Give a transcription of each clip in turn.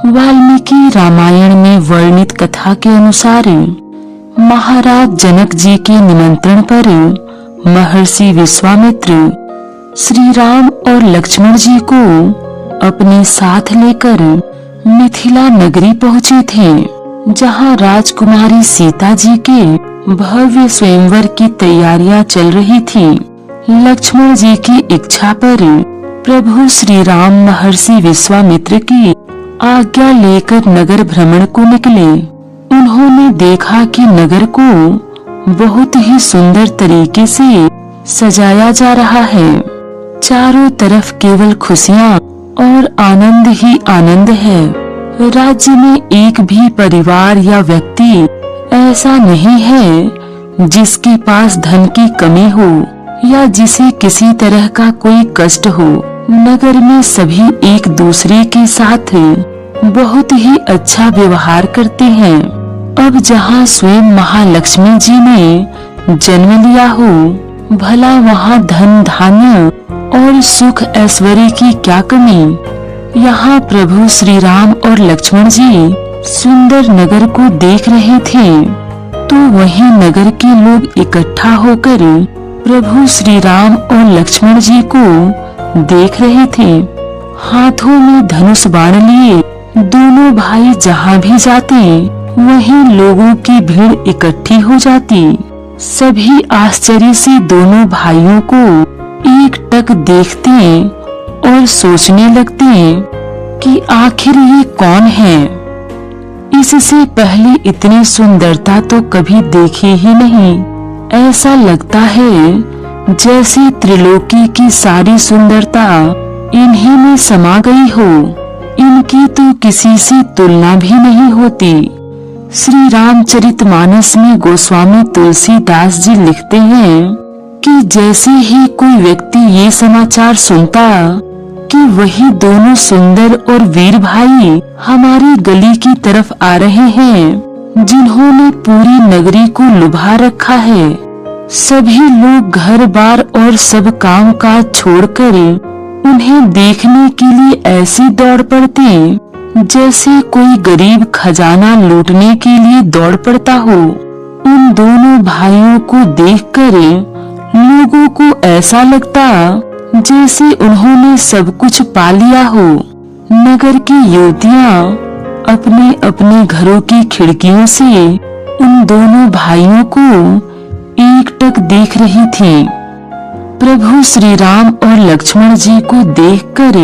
वाल्मीकि रामायण में वर्णित कथा के अनुसार महाराज जनक जी के निमंत्रण पर महर्षि विश्वामित्र श्री राम और लक्ष्मण जी को अपने साथ लेकर मिथिला नगरी पहुँचे थे, जहाँ राजकुमारी सीता जी के भव्य स्वयंवर की तैयारियां चल रही थी। लक्ष्मण जी की इच्छा पर प्रभु श्री राम महर्षि विश्वामित्र की आज्ञा लेकर नगर भ्रमण को निकले। उन्होंने देखा कि नगर को बहुत ही सुंदर तरीके से सजाया जा रहा है। चारों तरफ केवल खुशियाँ और आनंद ही आनंद है। राज्य में एक भी परिवार या व्यक्ति ऐसा नहीं है जिसके पास धन की कमी हो या जिसे किसी तरह का कोई कष्ट हो। नगर में सभी एक दूसरे के साथ बहुत ही अच्छा व्यवहार करते हैं। अब जहाँ स्वयं महालक्ष्मी जी ने जन्म लिया हो, भला वहाँ धन धान्य और सुख ऐश्वर्य की क्या कमी। यहाँ प्रभु श्री राम और लक्ष्मण जी सुंदर नगर को देख रहे थे, तो वहीं नगर के लोग इकट्ठा होकर प्रभु श्री राम और लक्ष्मण जी को देख रहे थे। हाथों में धनुष बाण लिए दोनों भाई जहाँ भी जाते वहीं लोगों की भीड़ इकट्ठी हो जाती। सभी आश्चर्य से दोनों भाइयों को एकटक देखते और सोचने लगते कि आखिर ये कौन है। इससे पहले इतनी सुंदरता तो कभी देखी ही नहीं। ऐसा लगता है जैसे त्रिलोकी की सारी सुंदरता इन्हीं में समा गई हो। इनकी तो किसी से तुलना भी नहीं होती। श्री रामचरितमानस में गोस्वामी तुलसीदास जी लिखते हैं कि जैसे ही कोई व्यक्ति ये समाचार सुनता कि वही दोनों सुंदर और वीर भाई हमारी गली की तरफ आ रहे हैं, जिन्होंने पूरी नगरी को लुभा रखा है, सभी लोग घर बार और सब काम काज छोड़कर उन्हें देखने के लिए ऐसी दौड़ पड़ते जैसे कोई गरीब खजाना लूटने के लिए दौड़ पड़ता हो। उन दोनों भाइयों को देखकर लोगों को ऐसा लगता जैसे उन्होंने सब कुछ पा लिया हो। नगर की युवतियाँ अपने अपने घरों की खिड़कियों से उन दोनों भाइयों को एकटक देख रही थी। प्रभु श्री राम और लक्ष्मण जी को देखकर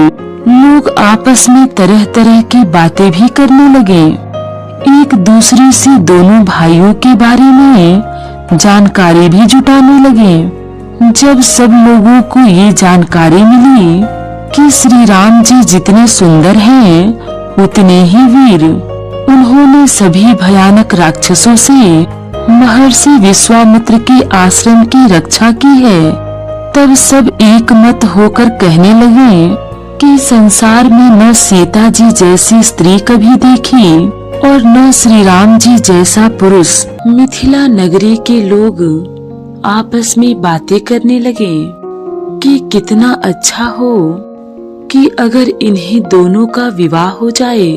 लोग आपस में तरह तरह की बातें भी करने लगे। एक दूसरे से दोनों भाइयों के बारे में जानकारी भी जुटाने लगे। जब सब लोगों को ये जानकारी मिली कि श्री राम जी जितने सुंदर हैं, उतने ही वीर, उन्होंने सभी भयानक राक्षसों से महर्षि विश्वामित्र के आश्रम की रक्षा की है, तब सब एक मत होकर कहने लगे कि संसार में न सीता जी जैसी स्त्री कभी देखी और न श्री राम जी जैसा पुरुष। मिथिला नगरी के लोग आपस में बातें करने लगे कि कितना अच्छा हो कि अगर इन्हीं दोनों का विवाह हो जाए,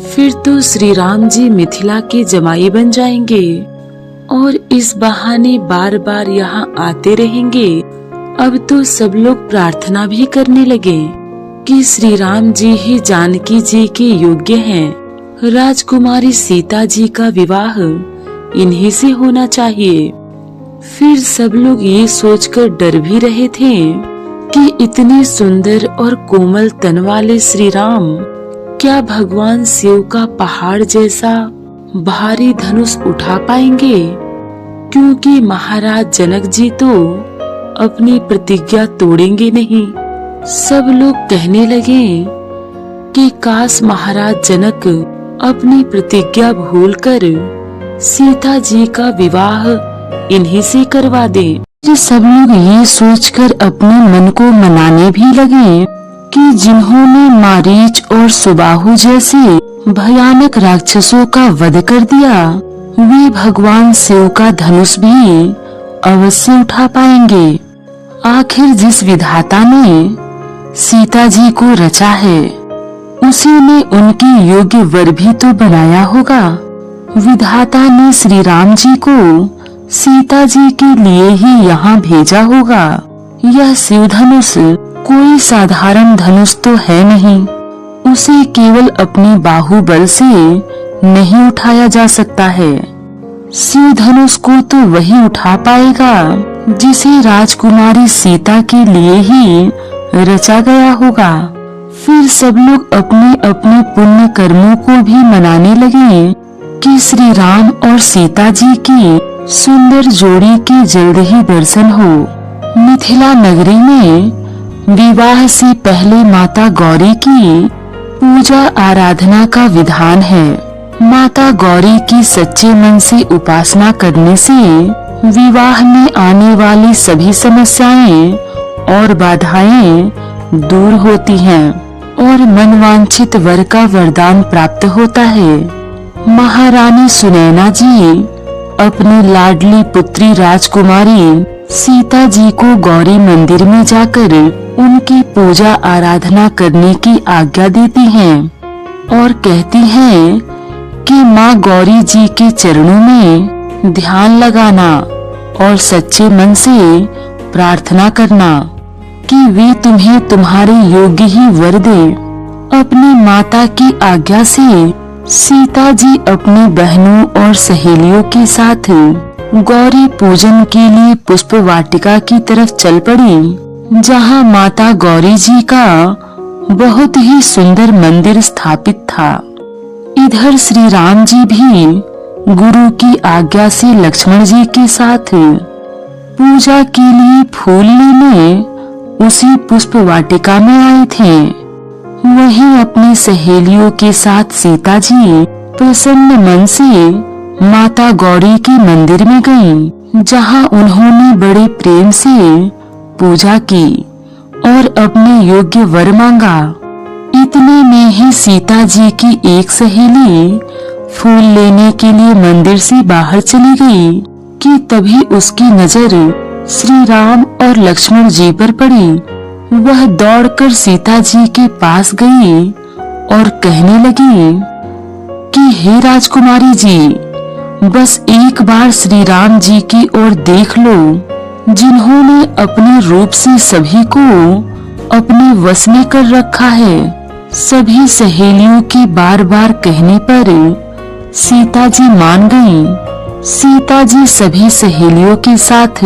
फिर तो श्री राम जी मिथिला के जमाई बन जाएंगे और इस बहाने बार बार यहाँ आते रहेंगे। अब तो सब लोग प्रार्थना भी करने लगे कि श्री राम जी ही जानकी जी के योग्य हैं। राजकुमारी सीता जी का विवाह इन्हीं से होना चाहिए। फिर सब लोग ये सोचकर डर भी रहे थे कि इतने सुंदर और कोमल तन वाले श्री राम क्या भगवान शिव का पहाड़ जैसा भारी धनुष उठा पाएंगे, क्योंकि महाराज जनक जी तो अपनी प्रतिज्ञा तोड़ेंगे नहीं। सब लोग कहने लगे कि काश महाराज जनक अपनी प्रतिज्ञा भूलकर सीता जी का विवाह इन्हीं से करवा दे। सब लोग ये सोचकर अपने मन को मनाने भी लगे कि जिन्होंने मारीच और सुबाहु जैसे भयानक राक्षसों का वध कर दिया, वे भगवान शिव का धनुष भी अवश्य उठा पाएंगे। आखिर जिस विधाता ने सीता जी को रचा है, उसी ने उनकी योग्य वर भी तो बनाया होगा। विधाता ने श्री राम जी को सीता जी के लिए ही यहाँ भेजा होगा। यह शिव धनुष कोई साधारण धनुष तो है नहीं, उसे केवल अपने बाहुबल से नहीं उठाया जा सकता है। शिव धनुष को तो वही उठा पाएगा जिसे राजकुमारी सीता के लिए ही रचा गया होगा। फिर सब लोग अपने अपने पुण्य कर्मों को भी मनाने लगे कि श्री राम और सीता जी की सुंदर जोड़ी के जल्द ही दर्शन हो। मिथिला नगरी में विवाह से पहले माता गौरी की पूजा आराधना का विधान है। माता गौरी की सच्चे मन से उपासना करने से विवाह में आने वाली सभी समस्याएं और बाधाएं दूर होती हैं और मनवांछित वर का वरदान प्राप्त होता है। महारानी सुनैना जी अपनी लाडली पुत्री राजकुमारी सीता जी को गौरी मंदिर में जाकर उनकी पूजा आराधना करने की आज्ञा देती हैं और कहती हैं कि माँ गौरी जी के चरणों में ध्यान लगाना और सच्चे मन से प्रार्थना करना कि वे तुम्हें तुम्हारे योग्य ही वर दे। अपनी माता की आज्ञा से सीता जी अपनी बहनों और सहेलियों के साथ गौरी पूजन के लिए पुष्प वाटिका की तरफ चल पड़ी, जहाँ माता गौरी जी का बहुत ही सुंदर मंदिर स्थापित था। इधर श्री राम जी भी गुरु की आज्ञा से लक्ष्मण जी के साथ पूजा के लिए फूल लेने उसी पुष्प वाटिका में आए थे। वहीं अपनी सहेलियों के साथ सीता जी प्रसन्न मन से माता गौरी के मंदिर में गईं, जहां उन्होंने बड़े प्रेम से पूजा की और अपने योग्य वर मांगा। इतने में ही सीता जी की एक सहेली फूल लेने के लिए मंदिर से बाहर चली गई कि तभी उसकी नजर श्री राम और लक्ष्मण जी पर पड़ी। वह दौड़कर सीता जी के पास गई और कहने लगी कि हे राजकुमारी जी, बस एक बार श्री राम जी की ओर देख लो, जिन्होंने अपने रूप से सभी को अपने वश में कर रखा है। सभी सहेलियों के बार बार कहने पर सीता जी मान गईं। सीता जी सभी सहेलियों के साथ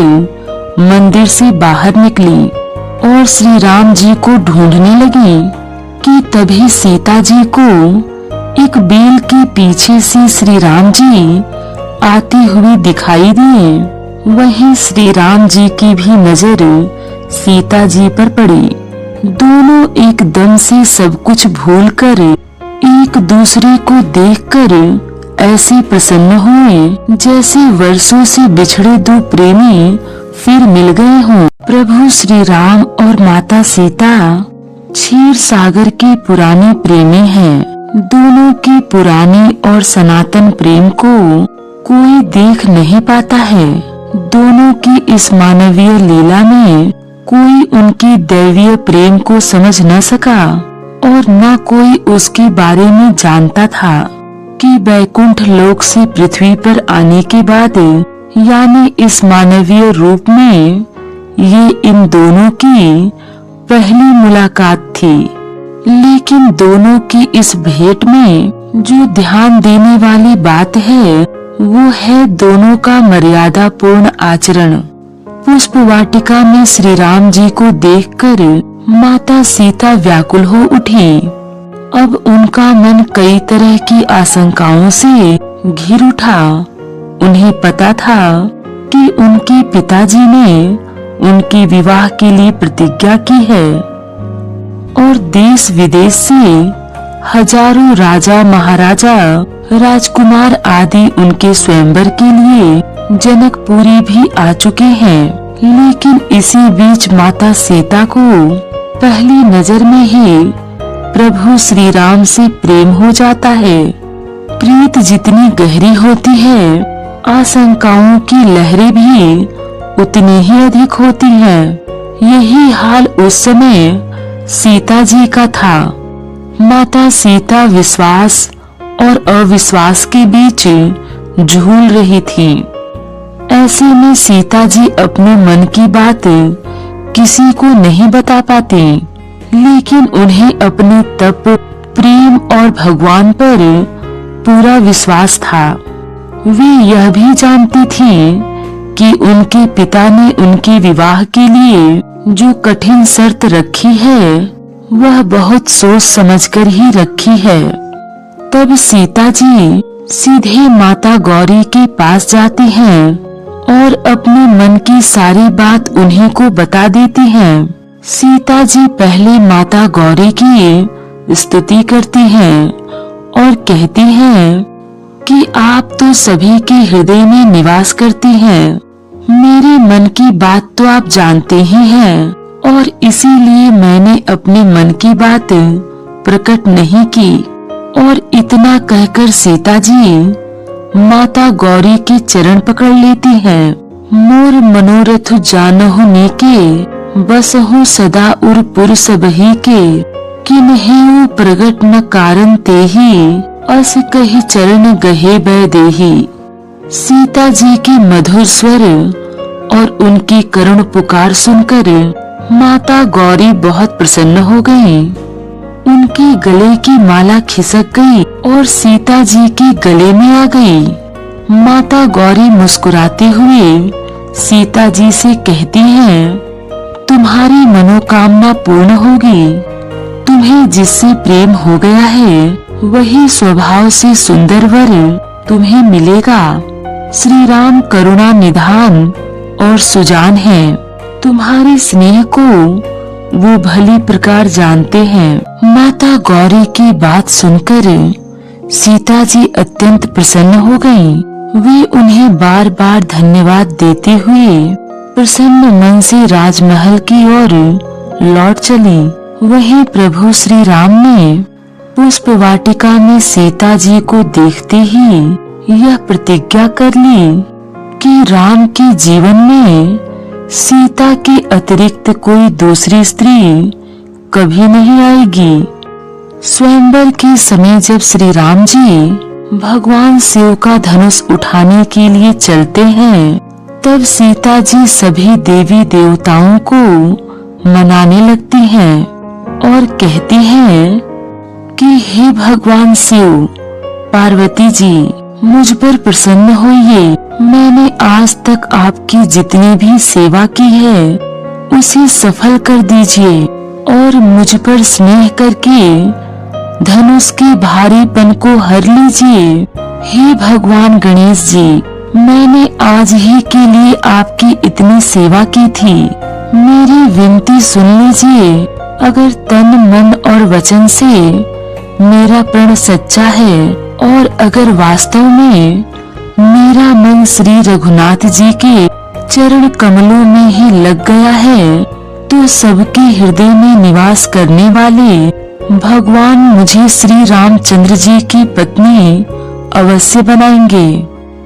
मंदिर से बाहर निकली और श्री राम जी को ढूंढने लगी कि तभी सीता जी को एक बेल के पीछे से श्री राम जी आते हुए दिखाई दिए। वहीं श्री राम जी की भी नजर सीता जी पर पड़ी। दोनों एकदम से सब कुछ भूलकर एक दूसरे को देखकर ऐसे प्रसन्न हुए जैसे वर्षों से बिछड़े दो प्रेमी फिर मिल गए हों। प्रभु श्री राम और माता सीता क्षीर सागर के पुराने प्रेमी हैं। दोनों के पुराने और सनातन प्रेम को कोई देख नहीं पाता है। दोनों की इस मानवीय लीला में कोई उनके दैवीय प्रेम को समझ न सका और न कोई उसके बारे में जानता था कि वैकुंठ लोक से पृथ्वी पर आने के बाद यानी इस मानवीय रूप में ये इन दोनों की पहली मुलाकात थी। लेकिन दोनों की इस भेंट में जो ध्यान देने वाली बात है वो है दोनों का मर्यादा पूर्ण आचरण। पुष्प वाटिका में श्री राम जी को देखकर माता सीता व्याकुल हो उठी। अब उनका मन कई तरह की आशंकाओं से घिर उठा। उन्हें पता था कि उनके पिताजी ने उनके विवाह के लिए प्रतिज्ञा की है और देश विदेश से हजारों राजा महाराजा राजकुमार आदि उनके स्वयंवर के लिए जनकपुरी भी आ चुके हैं। लेकिन इसी बीच माता सीता को पहली नजर में ही प्रभु श्री राम से प्रेम हो जाता है। प्रीत जितनी गहरी होती है, आशंकाओं की लहरें भी उतनी ही अधिक होती हैं। यही हाल उस समय सीता जी का था। माता सीता विश्वास और अविश्वास के बीच झूल रही थी। ऐसे में सीता जी अपने मन की बात किसी को नहीं बता पाती, लेकिन उन्हें अपने तप, प्रेम और भगवान पर पूरा विश्वास था। वे यह भी जानती थी कि उनके पिता ने उनके विवाह के लिए जो कठिन शर्त रखी है वह बहुत सोच समझकर ही रखी है। तब सीता जी सीधे माता गौरी के पास जाती हैं और अपने मन की सारी बात उन्हीं को बता देती हैं। सीता जी पहले माता गौरी की स्तुति करती हैं और कहती हैं कि आप तो सभी के हृदय में निवास करती हैं। मेरे मन की बात तो आप जानते ही हैं और इसीलिए मैंने अपने मन की बात प्रकट नहीं की। और इतना कहकर सीता जी माता गौरी के चरण पकड़ लेती हैं। मोर मनोरथ जानहु नीके, बसहु सदा उर पुर सबही के, किन्हेउ प्रगट न कारण तेहि, अस कहि चरण गहे बैदेही। सीता जी के मधुर स्वर और उनकी करुण पुकार सुनकर माता गौरी बहुत प्रसन्न हो गईं। उनके गले की माला खिसक गई और सीता जी के गले में आ गई। माता गौरी मुस्कुराते हुए सीता जी से कहती हैं, तुम्हारी मनोकामना पूर्ण होगी। तुम्हें जिससे प्रेम हो गया है वही स्वभाव से सुंदर वर तुम्हें मिलेगा। श्री राम करुणा निधान और सुजान हैं। तुम्हारे स्नेह को वो भली प्रकार जानते हैं। माता गौरी की बात सुनकर सीता जी अत्यंत प्रसन्न हो गईं। वे उन्हें बार बार धन्यवाद देते हुए प्रसन्न मन से राजमहल की ओर लौट चली। वहीं प्रभु श्री राम ने पुष्प वाटिका में सीता जी को देखते ही यह प्रतिज्ञा कर ली कि राम के जीवन में सीता के अतिरिक्त कोई दूसरी स्त्री कभी नहीं आएगी। स्वयंवर के समय जब श्री राम जी भगवान शिव का धनुष उठाने के लिए चलते हैं, तब सीता जी सभी देवी देवताओं को मनाने लगती हैं और कहती हैं कि हे भगवान शिव, पार्वती जी मुझ पर प्रसन्न होइए। मैंने आज तक आपकी जितनी भी सेवा की है उसे सफल कर दीजिए और मुझ पर स्नेह करके धनुष के भारीपन को हर लीजिए। हे भगवान गणेश जी, मैंने आज ही के लिए आपकी इतनी सेवा की थी। मेरी विनती सुन लीजिए। अगर तन मन और वचन से मेरा प्रण सच्चा है और अगर वास्तव में मेरा मन श्री रघुनाथ जी के चरण कमलों में ही लग गया है, तो सबके हृदय में निवास करने वाले भगवान मुझे श्री रामचंद्र जी की पत्नी अवश्य बनाएंगे।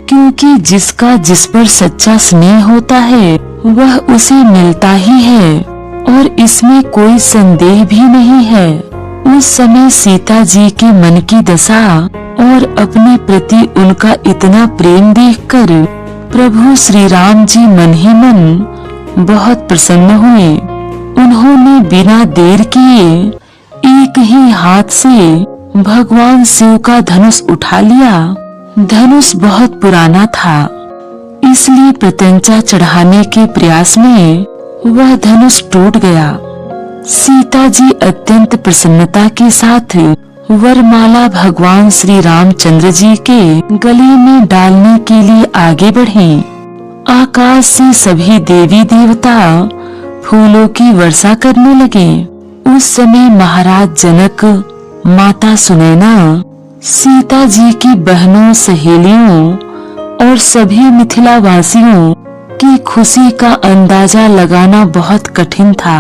क्योंकि जिसका जिस पर सच्चा स्नेह होता है वह उसे मिलता ही है और इसमें कोई संदेह भी नहीं है। उस समय सीता जी के मन की दशा और अपने प्रति उनका इतना प्रेम देखकर प्रभु श्री राम जी मन ही मन बहुत प्रसन्न हुए। उन्होंने बिना देर किए एक ही हाथ से भगवान शिव का धनुष उठा लिया। धनुष बहुत पुराना था, इसलिए प्रत्यंचा चढ़ाने के प्रयास में वह धनुष टूट गया। सीता जी अत्यंत प्रसन्नता के साथ वरमाला भगवान श्री रामचंद्र जी के गले में डालने के लिए आगे बढ़ी। आकाश से सभी देवी देवता फूलों की वर्षा करने लगे। उस समय महाराज जनक, माता सुनैना, सीता जी की बहनों, सहेलियों और सभी मिथिला वासियों की खुशी का अंदाजा लगाना बहुत कठिन था।